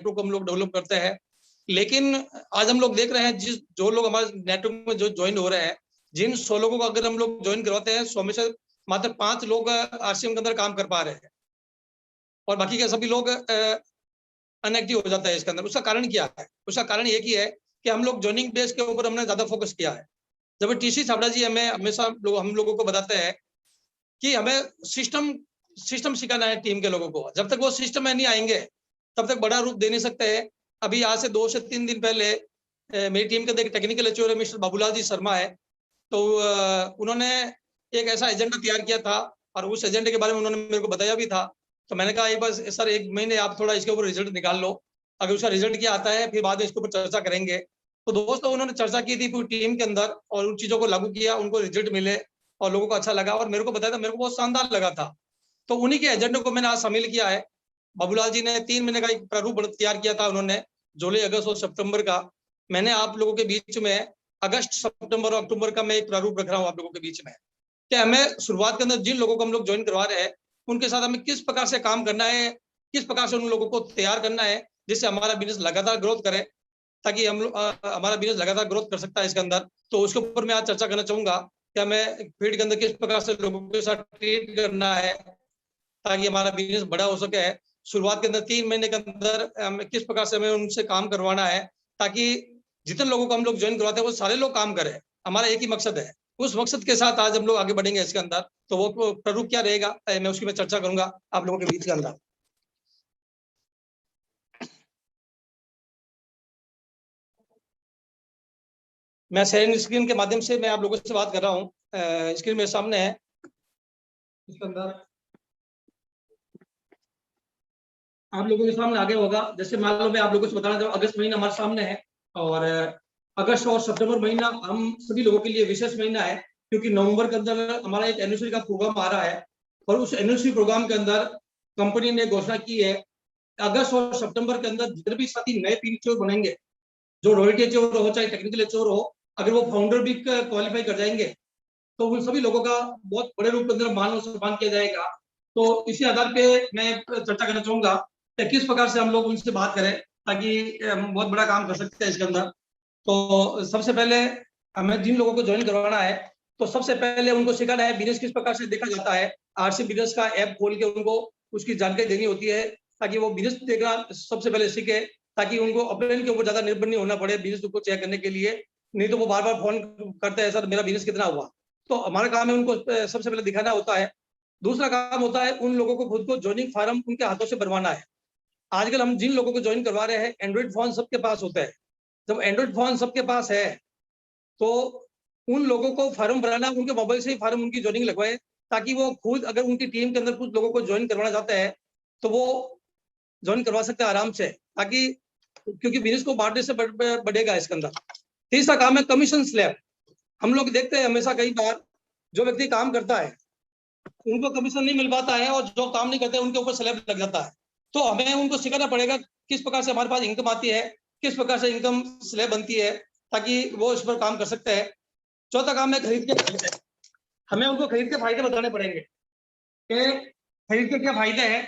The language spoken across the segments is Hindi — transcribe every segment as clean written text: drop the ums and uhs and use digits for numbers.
नेटवर्क को हम लोग डेवलप करते हैं। लेकिन आज हम लोग देख रहे हैं जो लोग हमारे नेटवर्क में जो ज्वाइन हो रहे हैं, जिन 100 लोगों को अगर हम लोग ज्वाइन करवाते हैं, 100 में से मात्र 5 लोग आरसीएम के अंदर काम कर पा रहे हैं और बाकी के सभी लोग अनएक्टिव हो जाता है इसके अंदर। उसका कारण क्या है? उसका कारण एक ही है कि हम लोग ज्वाइनिंग बेस के ऊपर हमने ज्यादा फोकस किया है। जब टीसी छाबड़ा जी हमें हमेशा हम लोगों को बताते हैं कि हमें सिस्टम सिखाना है टीम के लोगों को। जब तक वो सिस्टम में नहीं आएंगे तब तक बड़ा रूप दे नहीं सकते हैं। अभी आज से 2 से 3 दिन पहले मेरी टीम के अंदर एक technical HO mister Babulal ji Sharma है, तो उन्होंने एक ऐसा एजेंडा तैयार किया था और उस एजेंडे के बारे में उन्होंने मेरे को बताया भी था। तो मैंने कहा एक बार सर 1 महीने आप थोड़ा इसके ऊपर रिजल्ट निकाल लो, अगर उसका रिजल्ट क्या आता है फिर बाद में इसके ऊपर चर्चा करेंगे। तो दोस्तों उन्होंने चर्चा की थी पूरी टीम के अंदर और उन चीजों को लागू किया, उनको रिजल्ट मिले और लोगों को अच्छा लगा और मेरे को बताया था, मेरे को बहुत शानदार लगा था। तो उन्हीं के एजेंडे को मैंने आज शामिल किया है। बाबूलाल जी ने 3 महीने का एक प्रारूप तैयार किया था उन्होंने, जुलाई, अगस्त और सितंबर का। मैंने आप लोगों के बीच में अगस्त, सितंबर और अक्टूबर का मैं एक प्रारूप रख रहा हूँ आप लोगों के बीच में, कि हमें शुरुआत के अंदर जिन लोगों को हम लोग ज्वाइन करवा रहे हैं उनके साथ हमें किस प्रकार से काम करना है, किस प्रकार से उन लोगों को तैयार करना है जिससे हमारा बिजनेस लगातार ग्रोथ करे, ताकि हम लोग हमारा बिजनेस लगातार ग्रोथ कर सकता है इसके अंदर। तो उसके ऊपर मैं आज चर्चा करना चाहूंगा कि हमें फील्ड के अंदर किस प्रकार से लोगों के साथ ट्रीट करना है ताकि हमारा बिजनेस बड़ा हो सके। शुरुआत के अंदर 3 महीने के अंदर किस प्रकार से हमें उनसे काम करवाना है ताकि जितने लोगों को हम लोग ज्वाइन करवाते हैं वो सारे लोग काम करें। हमारा एक ही मकसद है, उस मकसद के साथ आज हम लोग आगे बढ़ेंगे इसके अंदर। तो वो प्रारूप क्या रहेगा मैं उसकी चर्चा करूंगा आप लोगों के बीच के अंदर। मैं शेयरिंग स्क्रीन के माध्यम से मैं आप लोगों से बात कर रहा हूँ। स्क्रीन मेरे सामने है, इसके अंदर आप लोगों के सामने आगे होगा। जैसे मान लो मैं आप लोगों से बताना चाहूँ, अगस्त महीना हमारे सामने है और अगस्त और सितंबर महीना हम सभी लोगों के लिए विशेष महीना है, क्योंकि नवंबर के अंदर हमारा एक एनिवर्सरी का प्रोग्राम आ रहा है और उस एनिवर्सरी प्रोग्राम के अंदर कंपनी ने घोषणा की है अगस्त और सितंबर के अंदर जितने भी साथी नए पीक चोर बनेंगे, जो रॉयल्टी एचओर हो चाहे टेक्निकल एचओर हो, अगर वो फाउंडर भी क्वालिफाई कर जाएंगे तो उन सभी लोगों का बहुत बड़े रूप के अंदर मान और सम्मान किया जाएगा। तो इसी आधार पे मैं चर्चा करना चाहूंगा कि किस प्रकार से हम लोग उनसे बात करें ताकि हम बहुत बड़ा काम कर सकते हैं इसके अंदर। तो सबसे पहले हमें जिन लोगों को ज्वाइन करवाना है तो सबसे पहले उनको सिखाना है बिजनेस किस प्रकार से देखा जाता है। आरसी बिजनेस का ऐप खोल के उनको उसकी जानकारी देनी होती है ताकि वो बिजनेस देखना सबसे पहले सीखे, ताकि उनको अपने के ऊपर ज्यादा निर्भर नहीं होना पड़े बिजनेस को चेक करने के लिए। नहीं तो वो बार बार फोन करते हैं सर मेरा बिजनेस कितना हुआ। तो हमारा काम है उनको सबसे पहले दिखाना होता है। दूसरा काम होता है उन लोगों को खुद को ज्वाइनिंग फॉर्म उनके हाथों से बनवाना है। आजकल हम जिन लोगों को ज्वाइन करवा रहे हैं एंड्रॉइड फोन सबके पास होता है। जब एंड्रॉइड फोन सबके पास है तो उन लोगों को फॉर्म भराना, उनके मोबाइल से ही फॉर्म उनकी ज्वाइनिंग लगवाए, ताकि वो खुद अगर उनकी टीम के अंदर कुछ लोगों को ज्वाइन करवाना चाहते हैं तो वो ज्वाइन करवा सकते हैं आराम से, ताकि क्योंकि बिजनेस को बांटने से बढ़ेगा इसके अंदर। तीसरा काम है कमीशन स्लैब। हम लोग देखते हैं हमेशा कई बार जो व्यक्ति काम करता है उनको कमीशन नहीं मिल पाता है और जो काम नहीं करते उनके ऊपर स्लैब लग जाता है। तो हमें उनको सिखाना पड़ेगा किस प्रकार से हमारे पास इनकम आती है, किस प्रकार से इनकम स्लैब बनती है, ताकि वो इस पर काम कर सकते हैं। चौथा काम है खरीद के फायदे। हमें उनको खरीद के फायदे बताने पड़ेंगे कि खरीद के क्या फायदे हैं,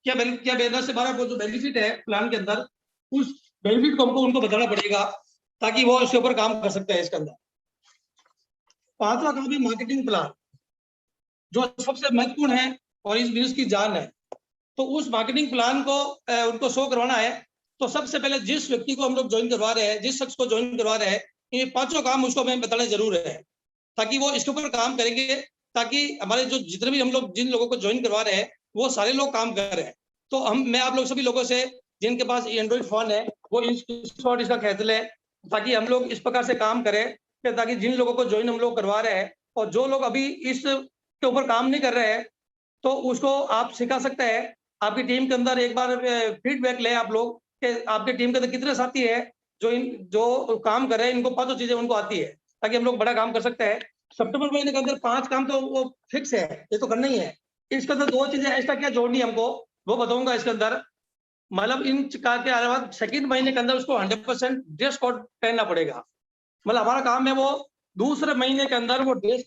क्या 10 से 12 जो बेनिफिट है प्लान के अंदर, उस बेनिफिट को हमको उनको बताना पड़ेगा ताकि वो उसके ऊपर काम कर सकते हैं इसके अंदर। पांचवा काम है मार्केटिंग प्लान, जो सबसे महत्वपूर्ण है और इस बिजनेस की जान है। तो उस मार्केटिंग प्लान को उनको शो करवाना है। तो सबसे पहले जिस व्यक्ति को हम लोग ज्वाइन करवा रहे हैं, जिस शख्स को ज्वाइन करवा रहे हैं, ये पांचों काम उसको हमें बताने जरूर है ताकि वो इसके ऊपर काम करेंगे, ताकि हमारे जो जितने भी हम लोग जिन लोगों को ज्वाइन करवा रहे हैं वो सारे लोग काम कर रहे हैं। तो मैं आप लोग सभी लोगों से जिनके पास एंड्रॉइड फोन है वो स्क्रीनशॉट इसका खींच ले, ताकि हम लोग इस प्रकार से काम करें ताकि जिन लोगों को ज्वाइन हम लोग करवा रहे हैं और जो लोग अभी इस के ऊपर काम नहीं कर रहे हैं तो उसको आप सिखा सकते हैं। आपकी टीम के अंदर एक बार फीडबैक ले आप लोग कि आपकी टीम के अंदर कितने साथी है जो काम कर रहे हैं, इनको 5 चीजें उनको आती है, ताकि हम लोग बड़ा काम कर सकते हैं। सितंबर महीने के अंदर 5 काम तो वो फिक्स है, ये तो करना ही है। इसके अंदर 2 चीजें एक्स्ट्रा क्या जोड़नी है हमको वो बताऊंगा इसके अंदर। मतलब इन का के अलावा सेकंड महीने के अंदर उसको 100% ड्रेस कोड पहनना पड़ेगा। मतलब हमारा काम है वो दूसरे महीने के अंदर वो ड्रेस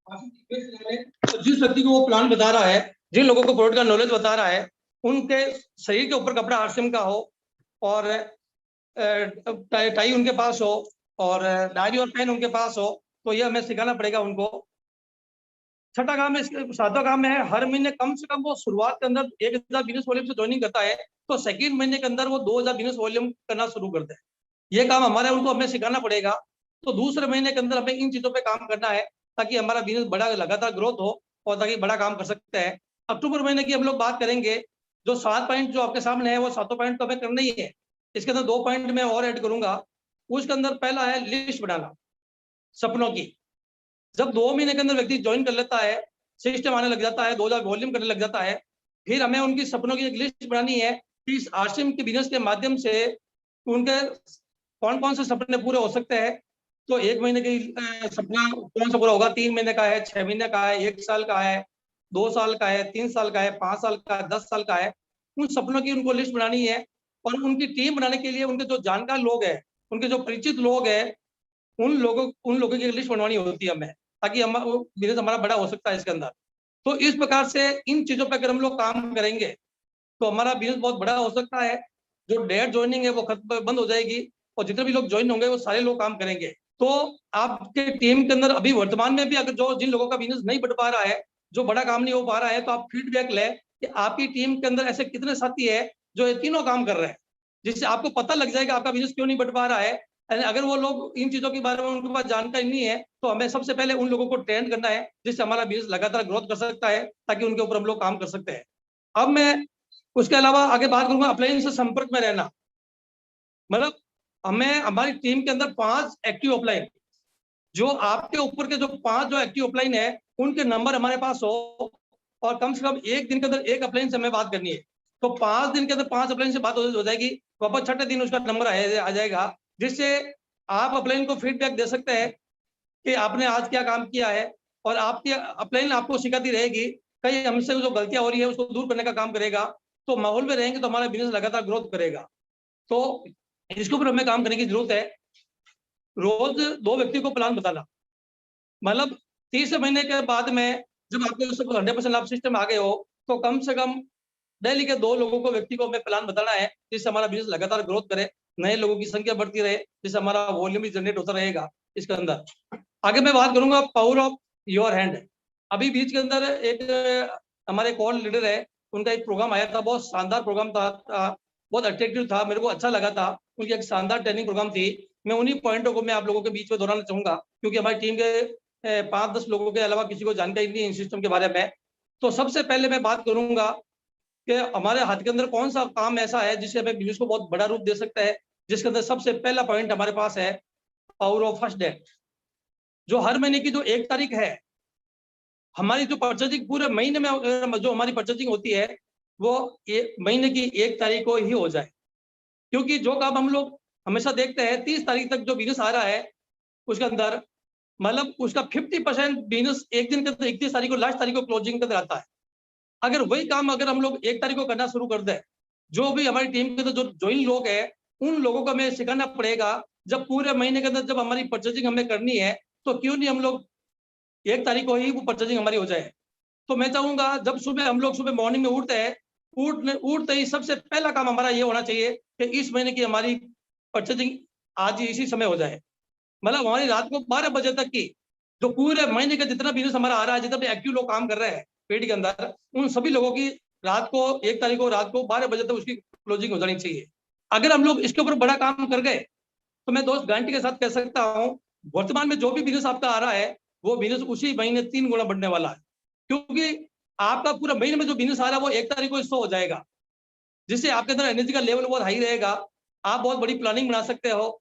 तो जिस व्यक्ति को वो प्लान बता रहा है, जिन लोगों को प्रोडक्ट का नॉलेज बता रहा है, उनके शरीर के ऊपर कपड़ा आरसीएम का हो, और टाई उनके पास हो और डायरी और पेन उनके पास हो, तो ये हमें सिखाना पड़ेगा उनको। छठा काम है, सातवां काम है, हर महीने कम से कम वो शुरुआत के अंदर 1000 बिजनेस वॉल्यूम से ज्वाइनिंग करता है, तो सेकंड महीने के अंदर वो 2000 बिजनेस वॉल्यूम करना शुरू कर दे। ये काम हमारे उनको हमें सिखाना पड़ेगा। तो दूसरे महीने के अंदर हमें इन चीजों पे काम करना है ताकि हमारा बिजनेस बड़ा लगातार ग्रोथ हो और ताकि बड़ा काम कर सकते हैं। अक्टूबर महीने की हम लोग बात करेंगे। जो 7 पॉइंट जो आपके सामने है वो 7 पॉइंट तो हमें करना ही है। इसके अंदर 2 पॉइंट मैं और ऐड करूंगा। उसके अंदर पहला है लिस्ट बनाना सपनों की। जब 2 महीने के अंदर व्यक्ति ज्वाइन कर लेता है, सिस्टम आने लग जाता है, 2000 वॉल्यूम करने लग जाता है, फिर हमें उनकी सपनों की एक लिस्ट बनानी है कि इस आश्रम के बिजनेस के माध्यम से उनके कौन कौन से सपने पूरे हो सकते हैं। तो 1 महीने की सपना कौन सा पूरा होगा, 3 महीने का है, 6 महीने का है, 1 साल का है, 2 साल का है, 3 साल का है, 5 साल का है, 10 साल का है। उन सपनों की उनको लिस्ट बनानी है और उनकी टीम बनाने के लिए उनके जो जानकार लोग हैं, उनके जो परिचित लोग हैं, उन लोगों की लिस्ट बनवानी होती है हमें, ताकि हम बिजनेस हमारा बड़ा हो सकता है इसके अंदर। तो इस प्रकार से इन चीजों पर अगर हम लोग काम करेंगे तो हमारा बिजनेस बहुत बड़ा हो सकता है। जो डेट ज्वाइनिंग है वो खत्म बंद हो जाएगी और जितने भी लोग ज्वाइन होंगे वो सारे लोग काम करेंगे। तो आपके टीम के अंदर अभी वर्तमान में भी अगर जो जिन लोगों का बिजनेस नहीं बढ़ पा रहा है, जो बड़ा काम नहीं हो पा रहा है, तो आप फीडबैक लें कि आपकी टीम के अंदर ऐसे कितने साथी है जो ये तीनों काम कर रहे हैं, जिससे आपको पता लग जाएगा आपका बिजनेस क्यों नहीं बढ़ पा रहा है। अगर वो लोग इन चीजों के बारे में उनके पास जानकारी नहीं है, तो हमें सबसे पहले उन लोगों को ट्रेन करना है जिससे हमारा बिजनेस लगातार ग्रोथ कर सकता है, ताकि उनके ऊपर हम लोग काम कर सकते हैं। अब मैं उसके अलावा आगे बात करूंगा अपलाइन से संपर्क में रहना। मतलब हमें हमारी टीम के अंदर 5 एक्टिव अपलाइन, जो आपके ऊपर के जो 5 जो एक्टिव अपलाइन है उनके नंबर हमारे पास हो और कम से कम 1 दिन के अंदर 1 अपलाइन से हमें बात करनी है। तो 5 दिन के अंदर 5 अपलाइन से बात हो जाएगी, वापस छठे दिन उसका नंबर आ जाएगा, जिससे आप अपलाइन को फीडबैक दे सकते हैं कि आपने आज क्या काम किया है और आपकी अपलाइन आपको सिखाती रहेगी, कहीं हमसे जो गलतियां हो रही है उसको दूर करने का काम करेगा। तो माहौल में रहेंगे तो हमारा बिजनेस लगातार ग्रोथ करेगा। तो इसके ऊपर हमें काम करने की जरूरत है। रोज 2 व्यक्ति को प्लान बताना, मतलब 30 महीने के बाद में जब आपको 100% लाभ सिस्टम आ गए हो, तो कम से कम डेली के 2 लोगों को व्यक्ति को हमें प्लान बताना है, जिससे हमारा बिजनेस लगातार ग्रोथ करे, नए लोगों की संख्या बढ़ती रहे, जिससे हमारा वॉल्यूम भी जनरेट होता रहेगा इसके अंदर। आगे मैं बात करूंगा पावर ऑफ योर हैंड। अभी बीच के अंदर एक हमारे कॉल लीडर है, उनका एक प्रोग्राम आया था, बहुत शानदार प्रोग्राम था, बहुत अट्रैक्टिव था, मेरे को अच्छा लगा था। उनकी एक शानदार ट्रेनिंग प्रोग्राम थी। मैं उन्हीं पॉइंटों को मैं आप लोगों के बीच में दोहराना चाहूंगा, क्योंकि हमारी टीम के 5-10 लोगों के अलावा किसी को जानकारी नहीं है इन सिस्टम के बारे में। तो सबसे पहले मैं बात करूंगा कि हमारे हाथ के अंदर कौन सा काम ऐसा है जिससे हमें बिजनेस को बहुत बड़ा रूप दे सकता है। जिसके अंदर सबसे पहला पॉइंट हमारे पास है पावर ऑफ फर्स्ट डेट। जो हर महीने की जो 1 तारीख है, हमारी जो परचेजिंग पूरे महीने में जो हमारी परचेजिंग होती है वो महीने की 1 तारीख को ही हो जाए। क्योंकि जो काम हम लोग हमेशा देखते हैं 30 तारीख तक जो बिजनेस आ रहा है उसके अंदर, मतलब उसका 50% बिजनेस एक दिन के अंदर 31 तारीख को लास्ट तारीख को क्लोजिंग के अंदर आता है। अगर वही काम अगर हम लोग 1 तारीख को करना शुरू कर दें, जो भी हमारी टीम के अंदर जो ज्वाइन लोग हैं उन लोगों को हमें सिखाना पड़ेगा। जब पूरे महीने के अंदर जब हमारी परचेजिंग हमें करनी है, तो क्यों नहीं हम लोग 1 तारीख को ही वो परचेजिंग हमारी हो जाए। तो मैं चाहूंगा जब सुबह हम लोग सुबह मॉर्निंग में उठते हैं, उठते ही सबसे पहला काम हमारा ये होना चाहिए कि इस महीने की हमारी परचेजिंग आज ही इसी समय हो जाए। मतलब हमारी रात को 12 बजे तक की जो पूरे महीने का जितना बिजनेस हमारा आ रहा है, जितना भी एक्टिव लोग काम कर रहे हैं पेड के अंदर, उन सभी लोगों की रात को 1 तारीख को रात को 12 बजे तक उसकी क्लोजिंग हो जानी चाहिए। अगर हम लोग इसके ऊपर बड़ा काम कर गए, तो मैं दोस्त गारंटी के साथ कह सकता हूँ वर्तमान में जो भी बिजनेस आपका आ रहा है वो बिजनेस उसी महीने 3 गुना बढ़ने वाला है। क्योंकि आपका पूरा महीने में जो बिजनेस आ रहा है वो 1 तारीख को शो हो जाएगा, जिससे आपके अंदर एनर्जी का लेवल बहुत हाई रहेगा। आप बहुत बड़ी प्लानिंग बना सकते हो।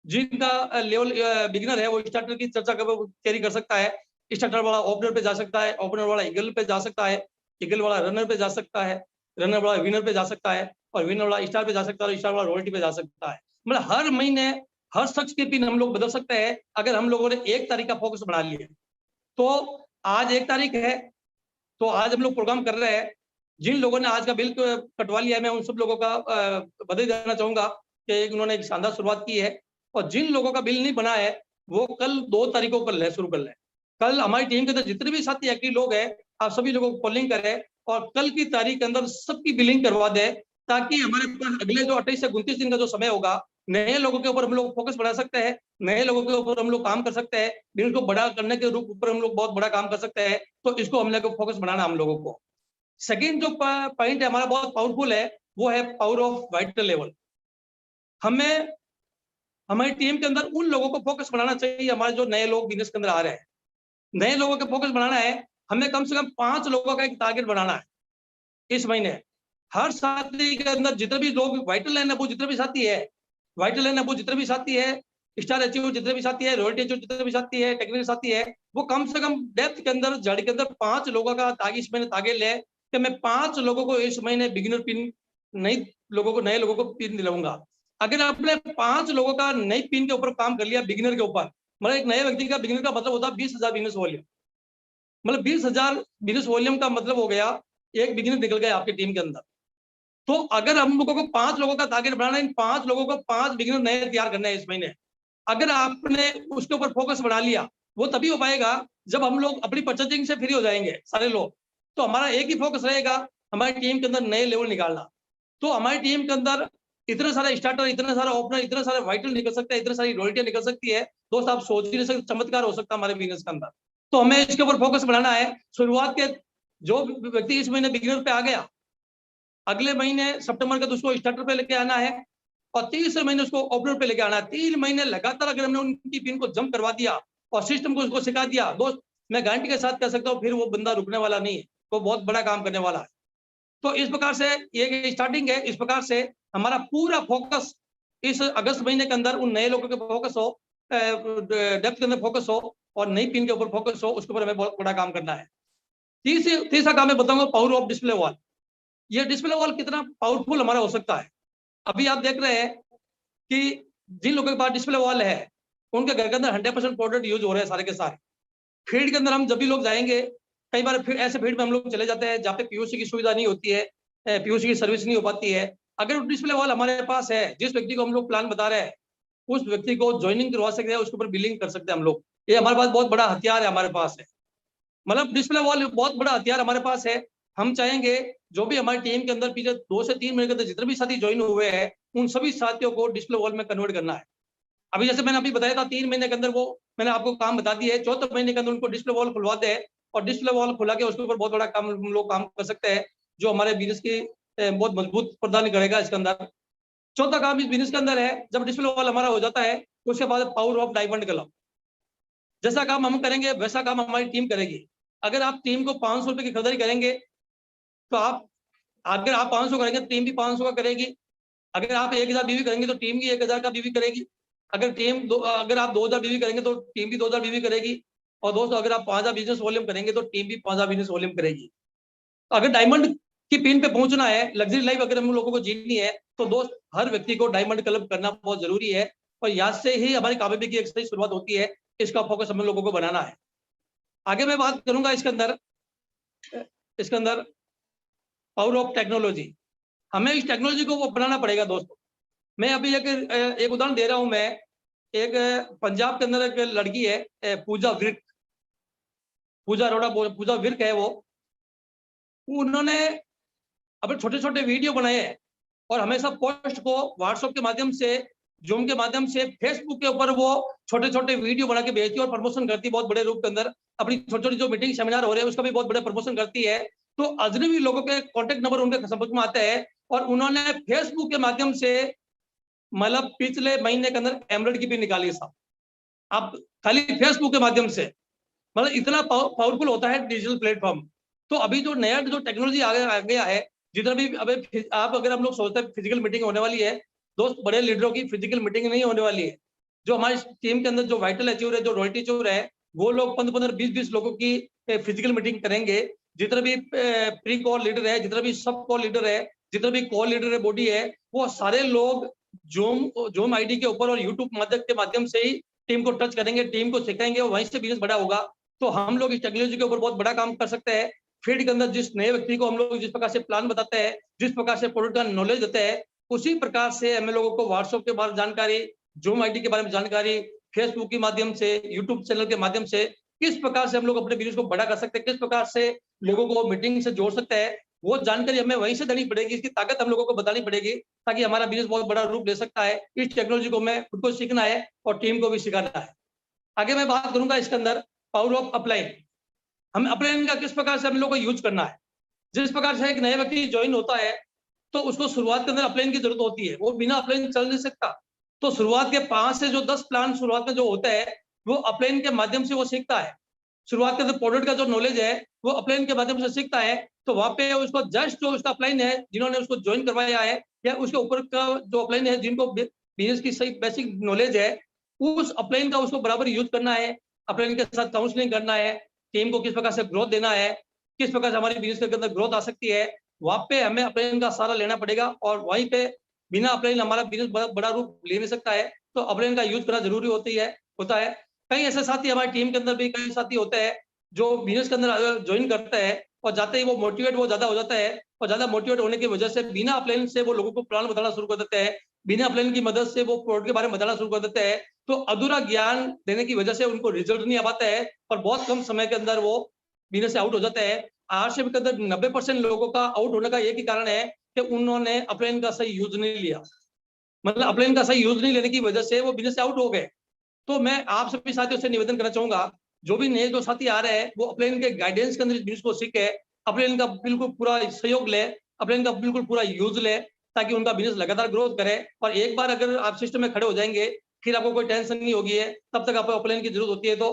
जिनका लेवल बिगिनर है वो स्टार्टर की चर्चा कैरी कर सकता है, स्टार्टर वाला ओपनर पे जा सकता है, ओपनर वाला ईगल पे जा सकता है, ईगल वाला रनर पे जा सकता है, रनर वाला विनर पे जा सकता है और विनर वाला स्टार पे जा सकता है और स्टार वाला रॉयल्टी पे जा सकता है। मतलब हर महीने हर शख्स के पिन हम लोग बदल सकते हैं अगर हम लोगों ने 1 तारीख का फोकस बना लिया। तो आज 1 तारीख है, तो आज हम लोग प्रोग्राम कर रहे हैं। जिन लोगों ने आज का बिल कटवा लिया है, मैं उन सब लोगों का बधाई देना चाहूंगा कि उन्होंने एक शानदार शुरुआत की है। और जिन लोगों का बिल नहीं बना है वो कल 2 तारीख को कर ले, शुरू कर ले। कल हमारी टीम के अंदर जितने भी साथी एक्टिव लोग हैं, आप सभी लोगों को कॉलिंग करें और कल की तारीख के अंदर सबकी बिलिंग करवा दें, ताकि हमारे पास अगले जो 28 से 29 दिन का जो समय होगा, नए लोगों के ऊपर हम लोग फोकस बढ़ा सकते हैं, नए लोगों के ऊपर हम लोग काम कर सकते हैं, बिजनेस को बड़ा करने के रूप ऊपर हम लोग बहुत बड़ा काम कर सकते हैं। तो इसको हम लोग को फोकस बढ़ाना हम लोगों को। सेकंड जो पॉइंट है हमारा बहुत पावरफुल है, वो है पावर ऑफ वाइटल लेवल। हमें हमारी टीम के अंदर उन लोगों को फोकस बनाना चाहिए, हमारे जो नए लोग बिजनेस के अंदर आ रहे हैं, नए लोगों को फोकस बनाना है। हमें कम से कम 5 लोगों का एक टारगेट बनाना है इस महीने। हर साथी के अंदर जितने भी लोग वाइटल लाइन अबू जितने भी साथी है, वाइटल लाइन अबू जितने भी साथी है, स्टार अचीवर जितने भी साथी है, रॉयल्टी अचीवर जितने भी साथी है, टेक्निकल साथी है, वो कम से कम डेप्थ के अंदर जड़ के अंदर 5 लोगों का ताकि इस महीने टारगेट ले कि मैं 5 लोगों को इस महीने बिगिनर पिन, नए लोगों को पिन दिलाऊंगा। अगर आपने 5 लोगों का नई पिन के ऊपर काम कर लिया बिगिनर के ऊपर, मतलब एक नए व्यक्ति का बिगिनर का मतलब होता है 20,000 बिजनेस वॉल्यूम, मतलब 20,000 बिजनेस वॉल्यूम का मतलब हो गया एक बिगिनर निकल गया आपकी टीम के अंदर। तो अगर हम लोगों को 5 लोगों का टारगेट बनाना है, इन 5 लोगों को 5 बिगिनर नए तैयार करने हैं इस महीने। अगर आपने उसके ऊपर फोकस बना लिया, वो तभी हो पाएगा जब हम लोग अपनी परचेजिंग से फ्री हो जाएंगे सारे लोग। तो हमारा एक ही फोकस रहेगा, हमारी टीम के अंदर नए लेवल निकालना। तो हमारी टीम के अंदर इतने सारे स्टार्टर, इतने सारे ओपनर, इतने सारे वाइटल निकल सकते हैं, इतने सारी रॉयल्टियां निकल सकती है दोस्त, आप सोच ही नहीं सकते चमत्कार हो सकता है हमारे बिजनेस के अंदर। तो हमें इसके ऊपर फोकस बनाना है। शुरुआत के जो व्यक्ति इस महीने बिगिनर पे आ गया, अगले महीने सितंबर का उसको स्टार्टर पे लेके आना है और तीसरे महीने उसको ओपनर पे लेके आना है। 3 महीने लगातार अगर हमने उनकी पिन को जंप करवा दिया और सिस्टम को उसको सिखा दिया दोस्त, मैं गारंटी के साथ कह सकता हूँ फिर वो बंदा रुकने वाला नहीं है, वो बहुत बड़ा काम करने वाला है। तो इस प्रकार से ये स्टार्टिंग है। इस प्रकार से हमारा पूरा फोकस इस अगस्त महीने के अंदर उन नए लोगों के फोकस हो, डेप्थ के अंदर फोकस हो और नई पिन के ऊपर फोकस हो, उसके ऊपर हमें बहुत बड़ा काम करना है। तीसरा काम मैं बताऊंगा पावर ऑफ डिस्प्ले वॉल। ये डिस्प्ले वॉल कितना पावरफुल हमारा हो सकता है। अभी आप देख रहे हैं कि जिन लोगों के पास डिस्प्ले वॉल है उनके घर के अंदर 100% प्रोडक्ट यूज हो रहे हैं सारे के सारे। फील्ड के अंदर हम जब भी लोग जाएंगे, कई बार फिर ऐसे फील्ड में हम लोग चले जाते हैं जहाँ पे पीयूसी की सुविधा नहीं होती है, पीयूसी की सर्विस नहीं हो पाती है। अगर डिस्प्ले वॉल हमारे पास है, जिस व्यक्ति को हम लोग प्लान बता रहे हैं उस व्यक्ति को ज्वाइनिंग करवा सकते हैं, उसके ऊपर बिलिंग कर सकते हैं हम लोग। ये हमारे पास बहुत बड़ा हथियार है, हमारे पास है, मतलब डिस्प्ले वॉल बहुत बड़ा हथियार हमारे पास है। हम चाहेंगे जो भी हमारी टीम के अंदर पीछे 2 से 3 महीने के अंदर जितने भी साथी ज्वाइन हुए हैं उन सभी साथियों को डिस्प्ले वॉल में कन्वर्ट करना है। अभी जैसे मैंने अभी बताया था 3 महीने के अंदर वो मैंने आपको काम बता दिया है, 4थे महीने के अंदर उनको डिस्प्ले वॉल खुलवाते हैं और डिस्प्ले वॉल खुला के उसके ऊपर बहुत बड़ा काम हम लोग काम कर सकते हैं, जो हमारे बिजनेस की बहुत मजबूत प्रदान करेगा इसके अंदर। चौथा काम इस बिजनेस के अंदर है, जब डिस्प्ले वॉल हमारा हो जाता है तो उसके बाद पावर ऑफ डायमंड क्लब। जैसा काम हम करेंगे वैसा काम हमारी टीम करेगी। अगर आप टीम को 500 रुपए की खरीदारी करेंगे तो अगर आप 500 करेंगे तो टीम भी 500 का करेगी। अगर आप 1000 बीवी करेंगे तो टीम भी 1000 का बीवी करेगी। अगर आप 2000 बीवी करेंगे तो टीम भी 2000 बीवी करेगी। और दोस्तों अगर आप 5000 बिजनेस वॉल्यूम करेंगे तो टीम भी 5000 बिजनेस वॉल्यूम करेगी। तो अगर डायमंड की पिन पे पहुंचना है, लग्जरी लाइफ अगर हम लोगों को जीनी है, तो दोस्त हर व्यक्ति को डायमंड क्लब करना बहुत जरूरी है और यहाँ से ही हमारी कामयाबी की एक सही शुरुआत होती है। इसका फोकस हम लोगों को बनाना है। आगे मैं बात करूंगा इसके अंदर पावर ऑफ टेक्नोलॉजी। हमें इस टेक्नोलॉजी को वो बनाना पड़ेगा दोस्तों। मैं अभी एक उदाहरण दे रहा हूं। मैं एक पंजाब के अंदर एक लड़की है पूजा विर्क, पूजा अरोड़ा, पूजा विर्क है वो। उन्होंने अपने छोटे छोटे वीडियो बनाए हैं और हमेशा पोस्ट को व्हाट्सएप के माध्यम से, जूम के माध्यम से, फेसबुक के ऊपर वो छोटे छोटे वीडियो बना के भेजती है और प्रमोशन करती है बहुत बड़े रूप के अंदर। अपनी छोटी छोटी जो मीटिंग सेमिनार हो रहे हैं उसका भी बहुत बड़े प्रमोशन करती है। तो अजनबी लोगों के कॉन्टेक्ट नंबर उनके संपर्क में आते हैं और उन्होंने फेसबुक के माध्यम से मतलब पिछले महीने के अंदर एमरेड की भी निकाली साहब, आप खाली फेसबुक के माध्यम से। मतलब इतना पावरफुल होता है डिजिटल प्लेटफॉर्म। तो अभी जो नया जो टेक्नोलॉजी आ गया है, जितना भी अभी आप अगर हम लोग सोचते हैं फिजिकल मीटिंग होने वाली है दोस्त, बड़े लीडरों की फिजिकल मीटिंग नहीं होने वाली है। जो हमारी टीम के अंदर जो वाइटल अचीवर है, जो रॉयल्टी अचीवर है, वो लोग 15-15, 20-20 लोगों की फिजिकल मीटिंग करेंगे। जितने भी प्री कॉल लीडर है, जितने भी सब कॉल लीडर है, जितने भी कॉल लीडर है बॉडी है, वो सारे लोग जूम आईडी के ऊपर और यूट्यूब के माध्यम से ही टीम को टच करेंगे, टीम को सिखाएंगे और वहीं से बिजनेस बड़ा होगा। तो हम लोग इस टेक्नोलॉजी के ऊपर बहुत बड़ा काम कर सकते हैं। फील्ड के अंदर जिस नए व्यक्ति को हम लोग जिस प्रकार से प्लान बताते हैं, जिस प्रकार से प्रोडक्ट का नॉलेज देते हैं, उसी प्रकार से हमें लोगों को व्हाट्सएप के बारे में जानकारी, जूम आईडी के बारे में जानकारी, फेसबुक के माध्यम से, यूट्यूब चैनल के माध्यम से किस प्रकार से हम लोग अपने बिजनेस को बड़ा कर सकते हैं, किस प्रकार से लोगों को मीटिंग से जोड़ सकते हैं, वो जानकारी हमें वहीं से देनी पड़ेगी, इसकी ताकत हम लोगों को बतानी पड़ेगी, ताकि हमारा बिजनेस बहुत बड़ा रूप ले सकता है। इस टेक्नोलॉजी को मैं खुद को सीखना है और टीम को भी सिखाना है। आगे मैं बात करूंगा इसके अंदर पावर ऑफ अपलाइन। हम अपलाइन का किस प्रकार से हम लोग को यूज करना है। जिस प्रकार से एक नया व्यक्ति ज्वाइन होता है तो उसको शुरुआत के अंदर अपलाइन की जरूरत होती है, वो बिना अपलाइन चल नहीं सकता। तो शुरुआत के 5 से जो 10 प्लान शुरुआत में जो होता है वो अपलाइन के माध्यम से वो सीखता है। शुरुआत के अंदर प्रोडक्ट का जो नॉलेज है वो अपलाइन के माध्यम से सीखता है। तो वहां पे उसको जस्ट जो उसका अपलाइन है, जिन्होंने उसको ज्वाइन करवाया है या उसके ऊपर का जो अपलाइन है, जिनको बिजनेस की सही बेसिक नॉलेज है, उस अपलाइन का उसको बराबर यूज करना है। अपलाइन के साथ काउंसलिंग करना है, टीम को किस प्रकार से ग्रोथ देना है, किस प्रकार से हमारी बिजनेस के अंदर ग्रोथ आ सकती है, वहां पे हमें अपलाइन का सहारा लेना पड़ेगा। और वहीं पे बिना अपलाइन हमारा बिजनेस बड़ा रूप ले नहीं सकता है। तो अपलाइन का यूज करना जरूरी होता है। कई ऐसे साथी हमारी टीम के अंदर भी कई साथी होते हैं जो बिजनेस के अंदर ज्वाइन करते हैं और जाते ही वो मोटिवेट वो ज्यादा हो जाता है, और ज्यादा मोटिवेट होने की वजह से बिना अपलाइन से वो लोगों को प्लान बताना शुरू कर देते हैं, बिना अपलाइन की मदद से वो प्रोडक्ट के बारे में बताना शुरू कर देते हैं। तो अधूरा ज्ञान देने की वजह से उनको रिजल्ट नहीं आ पाता है और बहुत कम समय के अंदर वो बिजनेस से आउट हो जाते हैं। आरसीएम के अंदर 90% लोगों का आउट होने का एक ही कारण है कि उन्होंने अपलाइन का सही यूज नहीं लिया। मतलब अपलाइन का सही यूज नहीं लेने की वजह से वो बिजनेस से आउट हो गए। तो मैं आप सभी साथियों से निवेदन करना चाहूंगा, जो भी नए जो साथी आ रहे हैं वो अपलाइन के गाइडेंस के अंदर इस बिजनेस को सीखे, अपलाइन का बिल्कुल पूरा सहयोग ले, अपलाइन का बिल्कुल पूरा यूज ले, ताकि उनका बिजनेस लगातार ग्रोथ करे। और एक बार अगर आप सिस्टम में खड़े हो जाएंगे फिर आपको कोई टेंशन नहीं होगी है। तब तक आपको अपलाइन की जरूरत होती है तो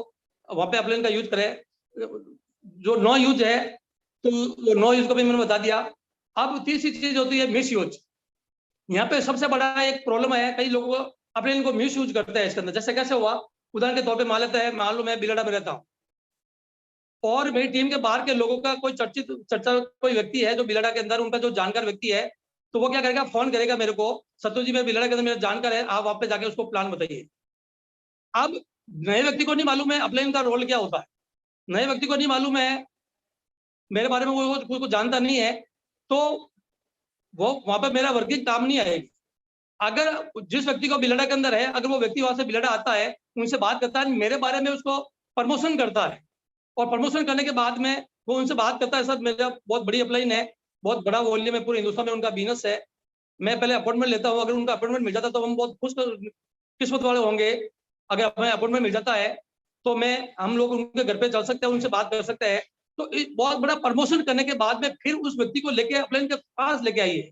वहां पे अपलाइन का यूज करें। जो नो यूज है तो नो यूज को भी मैंने बता दिया। अब तीसरी चीज होती है मिस यूज। यहाँ पे सबसे बड़ा एक प्रॉब्लम है, कई लोगों को अपने इनको मिस यूज करते हैं इसके अंदर। जैसे कैसे हुआ, उदाहरण के तौर पे मान लेते हैं, मान लो मैं बिलड़ा में रहता हूँ और मेरी टीम के बाहर के लोगों का कोई चर्चा कोई व्यक्ति है जो बिलड़ा के अंदर उनका जो जानकार व्यक्ति है, तो वो क्या करेगा, फोन करेगा मेरे को, सत्तू जी मैं बिलड़ा के अंदर मेरा जानकार है, आप वहां पे जाके उसको प्लान बताइए। अब नए व्यक्ति को नहीं मालूम है अपलाइन का रोल क्या होता है, नए व्यक्ति को नहीं मालूम है, मेरे बारे में वो जानता नहीं है, तो वो वहां पे मेरा वर्किंग काम नहीं आएगी। अगर जिस व्यक्ति को बिलड़ा के अंदर है, अगर वो व्यक्ति वहां से बिलड़ा आता है, उनसे बात करता है, मेरे बारे में उसको प्रमोशन करता है, और प्रमोशन करने के बाद में वो उनसे बात करता है, सर मेरा बहुत बड़ी अपलाइन है, बहुत बड़ा वॉल्यूम है, पूरे हिंदुस्तान में उनका बिजनेस है, मैं पहले अपॉइंटमेंट लेता हूँ, अगर उनका अपॉइंटमेंट मिल जाता तो हम बहुत खुश किस्मत वाले होंगे। अगर हमें अपॉइंटमेंट मिल जाता है तो हम लोग उनके घर पे चल सकते हैं, उनसे बात कर सकते हैं। तो बहुत बड़ा प्रमोशन करने के बाद में फिर उस व्यक्ति को लेके अपलाइन के पास लेके आइए,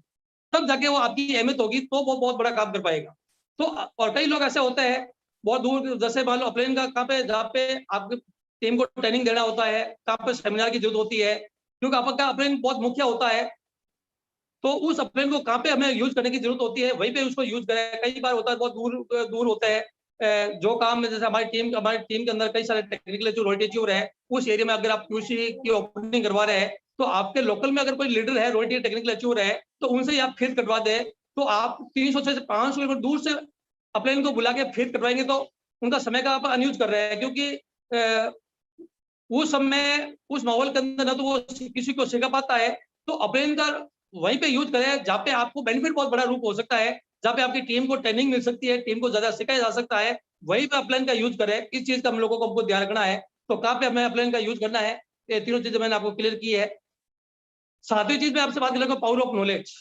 तब जाके वो आपकी अहमियत होगी, तो वो बहुत बड़ा काम कर पाएगा। तो और कई लोग ऐसे होते हैं बहुत दूर, जैसे मान लो अपलाइन का कहाँ पे, जहाँ पे आपकी टीम को ट्रेनिंग देना होता है, कहाँ पे सेमिनार की जरूरत होती है, क्योंकि आपका अपलाइन बहुत मुख्य होता है, तो उस अपलाइन को कहाँ पे हमें यूज करने की जरूरत होती है, वहीं पे उसको यूज करें। कई बार होता है बहुत दूर दूर होता है, जो काम में जैसे हमारी टीम के अंदर कई सारे टेक्निकल एच्योर है, उस एरिया में अगर आप क्यूसी की ओपनिंग करवा रहे हैं, तो आपके लोकल में अगर कोई लीडर है, रोटी टेक्निकल एच्योर है, तो उनसे ही आप फिर कटवा दे। तो आप 300 से 500 किलोमीटर दूर से अपलाइन को बुला के फिर कटवाएंगे तो उनका समय का आप अनयूज कर रहे हैं, क्योंकि उस समय उस माहौल के अंदर ना तो वो किसी को सिखा पाता है। तो अपलाइन का वहीं पे यूज करें जहाँ पे आपको बेनिफिट बहुत बड़ा रूप हो सकता है, जहाँ पे आपकी टीम को ट्रेनिंग मिल सकती है, टीम को ज्यादा सिखाया जा सकता है, वहीं पे अपलाइन का यूज करें। इस चीज का हम लोगों को हमको ध्यान रखना है। तो कहाँ पे हमें अपलाइन का यूज करना है, ये तीनों चीजें मैंने आपको क्लियर की है। सातवीं चीज में आपसे बात करेंगे, पावर ऑफ नॉलेज।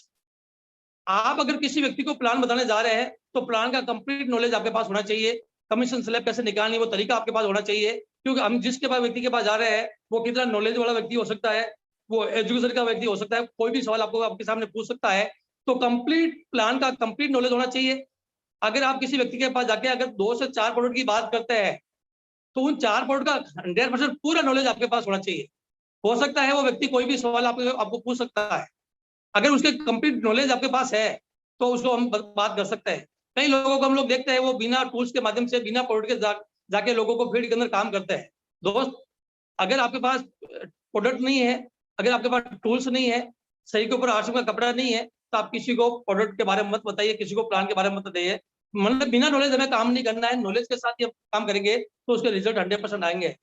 आप अगर किसी व्यक्ति को प्लान बताने जा रहे हैं तो प्लान का कंप्लीट नॉलेज आपके पास होना चाहिए। कमीशन स्लैब कैसे निकालनी वो तरीका आपके पास होना चाहिए, क्योंकि हम जिसके पास व्यक्ति के पास जा रहे हैं वो कितना नॉलेज वाला व्यक्ति हो सकता है, वो एजुकेशन का व्यक्ति हो सकता है, कोई भी सवाल आपको आपके सामने पूछ सकता है। तो कंप्लीट प्लान का कंप्लीट नॉलेज होना चाहिए। अगर आप किसी व्यक्ति के पास जाके अगर 2 से 4 प्रोडक्ट की बात करते हैं तो उन 4 प्रोडक्ट का 100% पूरा नॉलेज आपके पास होना चाहिए। हो सकता है वो व्यक्ति कोई भी सवाल आपको पूछ सकता है, अगर उसके कंप्लीट नॉलेज आपके पास है तो उसको हम बात कर सकते हैं। कई लोगों को हम लोग देखते हैं वो बिना टूल्स के माध्यम से, बिना प्रोडक्ट के जाके लोगों को फील्ड के अंदर काम करते हैं। दोस्त, अगर आपके पास प्रोडक्ट नहीं है, अगर आपके पास टूल्स नहीं है, सही के ऊपर आरसीएम का कपड़ा नहीं है, तो आप किसी को प्रोडक्ट के बारे में मत बताइए, किसी को प्लान के बारे में मत बताइए। मतलब बिना नॉलेज हमें काम नहीं करना है, नॉलेज के साथ ही हम काम करेंगे तो उसके रिजल्ट 100% आएंगे।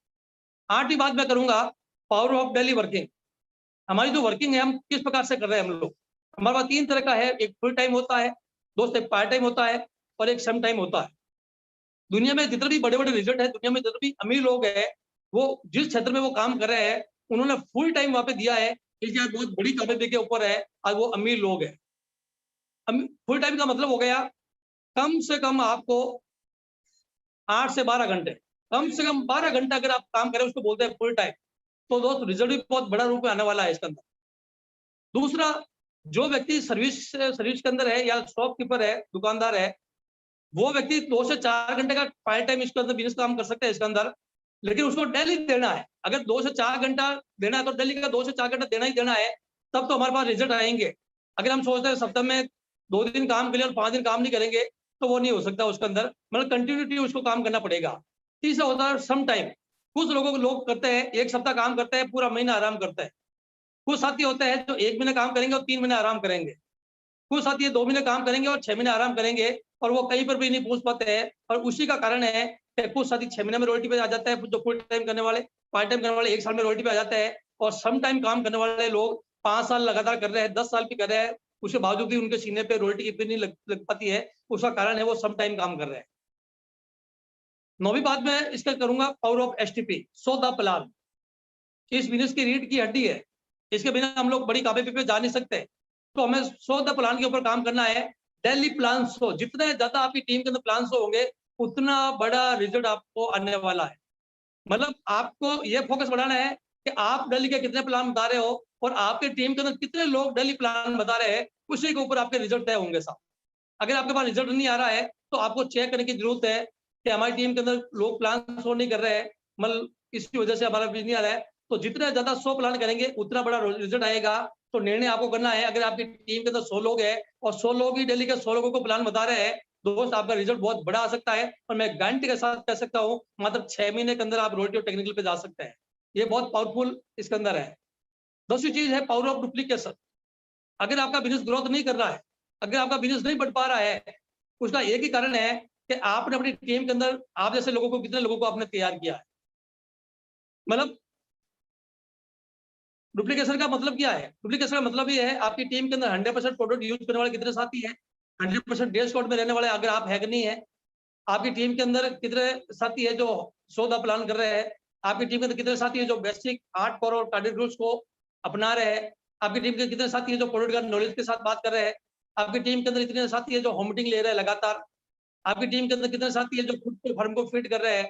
8वीं बात मैं करूंगा, पावर ऑफ डेली वर्किंग। हमारी जो वर्किंग है हम किस प्रकार से कर रहे हैं हम लोग। हमारे पास 3 तरह का है, एक फुल टाइम होता है दोस्त, एक पार्ट टाइम होता है और एक सम टाइम होता है। दुनिया में जितने भी बड़े बड़े रिजल्ट है, दुनिया में जितने भी अमीर लोग हैं, वो जिस क्षेत्र में वो काम कर रहे हैं उन्होंने फुल टाइम वहां पे दिया है, इसकी आज बहुत बड़ी कामयाबी के ऊपर है, आज वो अमीर लोग हैं। फुल टाइम का मतलब हो गया कम से कम आपको 8 से 12 घंटे, कम से कम 12 घंटे अगर आप काम करें उसको बोलते हैं फुल टाइम। तो दोस्त रिजल्ट भी बहुत बड़ा रूप में आने वाला है इसके अंदर। दूसरा, जो व्यक्ति सर्विस के अंदर है या शॉपकीपर है, दुकानदार है, वो व्यक्ति 2 से 4 घंटे का पार्ट टाइम इसके अंदर बिजनेस काम कर सकता है इसके अंदर, लेकिन उसको डेली देना है। अगर 2 से 4 घंटा देना है तो डेली का 2 से 4 घंटा देना ही देना है, तब तो हमारे पास रिजल्ट आएंगे। अगर हम सोचते हैं सप्ताह में 2 दिन काम के लिए और 5 दिन काम नहीं करेंगे, तो वो नहीं हो सकता उसके अंदर, मतलब कंटिन्यूटी उसको काम करना पड़ेगा। तीसरा होता है सम टाइम। कुछ लोगों को लोग करते हैं, 1 सप्ताह काम करते हैं, पूरा महीना आराम करता है। कुछ साथी होते हैं जो 1 महीना काम करेंगे और 3 महीने आराम करेंगे। कुछ साथी 2 महीने काम करेंगे और 6 महीने आराम करेंगे, और वो कहीं पर भी नहीं पहुंच पाते हैं। और उसी का कारण है कि कुछ साथी 6 महीने में रॉयल्टी पे आ जाता है, जो फुल टाइम करने वाले, पार्ट टाइम करने वाले 1 साल में रॉयल्टी पे आ जाता है, और सम टाइम काम करने वाले लोग 5 साल लगातार कर रहे हैं, 10 साल भी कर रहे हैं, उसके बावजूद भी उनके सीने पे रॉयल्टी इतनी नहीं लग पाती है। उसका कारण है वो सम टाइम काम कर रहे हैं। 9वीं बात मैं इसका करूंगा power of STP, so the plan. इस बिजनेस की रीढ़ की हड्डी है, इसके बिना हम लोग बड़ी कामयाबी पे जा नहीं सकते। तो हमें सो द प्लान के ऊपर काम करना है। डेली प्लान सो, जितने ज्यादा आपकी टीम के अंदर प्लान सो होंगे, उतना बड़ा रिजल्ट आपको आने वाला है। मतलब आपको ये फोकस बढ़ाना है कि आप डेली के कितने प्लान बता रहे हो, और आपके टीम के अंदर कितने लोग डेली प्लान बता रहे हैं, उसी के ऊपर आपके रिजल्ट तय होंगे साहब। अगर आपके पास रिजल्ट नहीं आ रहा है, तो आपको चेक करने की जरूरत है कि हमारी टीम के अंदर लोग प्लान शो नहीं कर रहे हैं, मतलब इसकी वजह से हमारा बिजनेस नहीं आ रहा है। तो जितना ज्यादा 100 प्लान करेंगे, उतना बड़ा रिजल्ट आएगा। तो निर्णय आपको करना है। अगर आपकी टीम के अंदर 100 लोग हैं और 100 लोग ही डेली के 100 लोगों को प्लान बता रहे हैं, दोस्त आपका रिजल्ट बहुत बड़ा आ सकता है। और मैं गारंटी के साथ कह सकता हूँ, मतलब 6 महीने के अंदर आप रोटी और टेक्निकल पे जा सकते हैं। ये बहुत पावरफुल इसके अंदर है। दूसरी चीज है पावर ऑफ डुप्लीकेशन। अगर आपका बिजनेस ग्रोथ नहीं कर रहा है, अगर आपका बिजनेस नहीं बढ़ पा रहा है, उसका एक ही कारण है कि आपने अपनी टीम के अंदर आप जैसे लोगों को, कितने लोगों को आपने तैयार किया है। मतलब डुप्लीकेशन का मतलब क्या है? डुप्लीकेशन का मतलब ये है, आपकी टीम के अंदर 100% प्रोडक्ट यूज करने वाले कितने साथी हैं, 100% डे स्कॉट में रहने वाले अगर आप है कि नहीं है, आपकी टीम के अंदर कितने साथी है जो 100 प्लान कर रहे हैं, आपकी टीम के अंदर कितने साथी है जो बेसिक 8 कोर और टारगेट रूल्स को अपना रहे हैं, आपकी टीम के कितने साथी है जो प्रोडक्ट का नॉलेज के साथ बात कर रहे हैं, आपकी टीम के अंदर इतने साथी है जो होम मीटिंग ले रहे हैं लगातार, आपकी टीम के अंदर कितने साथी है जो खुद के फर्म को फिट कर रहे हैं।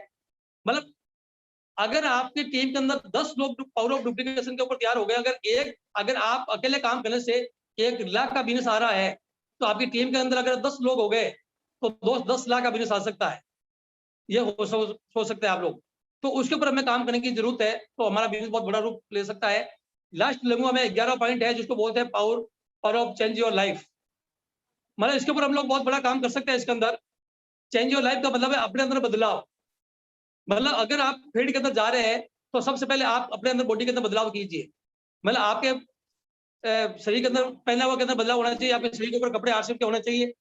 मतलब अगर आपकी टीम के अंदर 10 लोग पावर ऑफ डुप्लीकेशन के ऊपर तैयार हो गए, अगर आप अकेले काम करने से 1 लाख का बिजनेस आ रहा है, तो आपकी टीम के अंदर अगर 10 लोग हो गए, तो 10 लाख का बिजनेस आ सकता है। ये हो सकता है आप लोग। तो उसके ऊपर हमें काम करने की जरूरत है, तो हमारा बिजनेस बहुत बड़ा रूप ले सकता है। लास्ट लूंगा मैं 11 पॉइंट है, जिसको बोलते हैं power of change your life. मतलब इसके ऊपर हम लोग बहुत बड़ा काम कर सकते हैं इसके अंदर। चेंज योर लाइफ का मतलब है अपने अंदर बदलाव। मतलब अगर आप फील्ड के अंदर जा रहे हैं, तो सबसे पहले आप अपने अंदर बॉडी के अंदर बदलाव कीजिए। मतलब आपके शरीर के अंदर पहनावा के अंदर बदलाव होना चाहिए, आपके शरीर के ऊपर कपड़े आरसीएफ के होने चाहिए,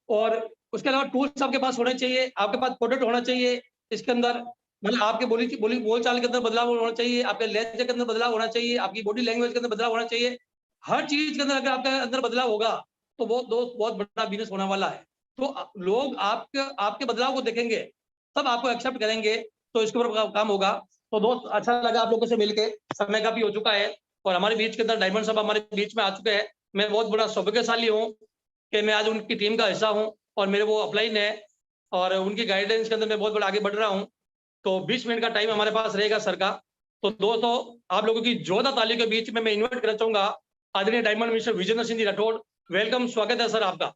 और उसके अलावा टूल्स आपके पास होने चाहिए, आपके पास प्रोडक्ट होना चाहिए इसके अंदर। मतलब आपके बोल चाल के अंदर बदलाव होना चाहिए, आपके लहजे के अंदर बदलाव होना चाहिए, आपकी बॉडी लैंग्वेज के अंदर बदलाव होना चाहिए। हर चीज के अंदर अगर आपके अंदर बदलाव होगा, तो वो दोस्त बहुत बड़ा बिजनेस होने वाला है। तो लोग आपके बदलाव को देखेंगे, तब आपको एक्सेप्ट करेंगे, तो इसके ऊपर काम होगा। तो दोस्त अच्छा लगा आप लोगों से मिलके, समय का भी हो चुका है, और हमारे बीच के अंदर डायमंड साहब हमारे बीच में आ चुके हैं। मैं बहुत बड़ा सौभाग्यशाली हूँ कि मैं आज उनकी टीम का हिस्सा हूँ, और मेरे वो अपलाइन है, और उनकी गाइडेंस के अंदर मैं बहुत बड़ा आगे बढ़ रहा हूँ। तो 20 मिनट का टाइम हमारे पास रहेगा सर का। तो दोस्तों, आप लोगों की जोरदार तालियों के बीच में मैं इन्वाइट करना चाहूंगा आदरणीय diamond mister Vijendra Singh ji Rathore. Welcome, स्वागत है सर आपका।